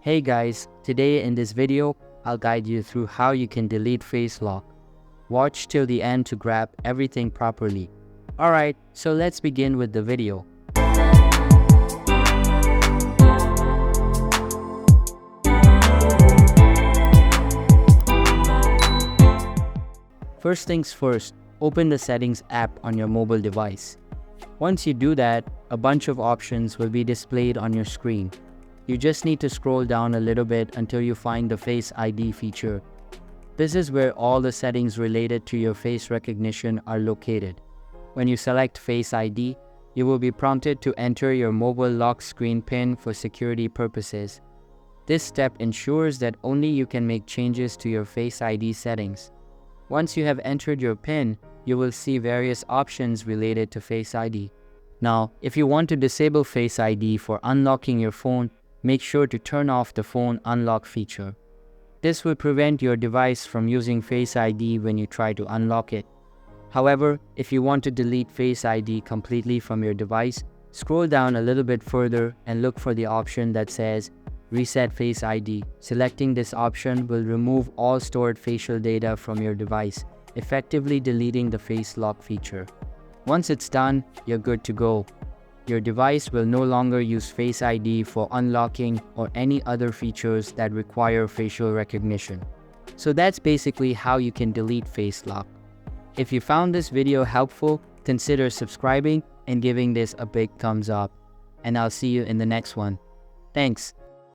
Hey guys, today in this video, I'll guide you through how you can delete face lock. Watch till the end to grab everything properly. Alright, so let's begin with the video. First things first, open the Settings app on your mobile device. Once you do that, a bunch of options will be displayed on your screen. You just need to scroll down a little bit until you find the Face ID feature. This is where all the settings related to your face recognition are located. When you select Face ID, you will be prompted to enter your mobile lock screen PIN for security purposes. This step ensures that only you can make changes to your Face ID settings. Once you have entered your PIN, you will see various options related to Face ID. Now, if you want to disable Face ID for unlocking your phone, make sure to turn off the phone unlock feature. This will prevent your device from using Face ID when you try to unlock it. However, if you want to delete Face ID completely from your device, scroll down a little bit further and look for the option that says Reset Face ID. Selecting this option will remove all stored facial data from your device, effectively deleting the face lock feature. Once it's done, you're good to go. Your device will no longer use Face ID for unlocking or any other features that require facial recognition. So that's basically how you can delete face lock. If you found this video helpful, consider subscribing and giving this a big thumbs up. And I'll see you in the next one. Thanks.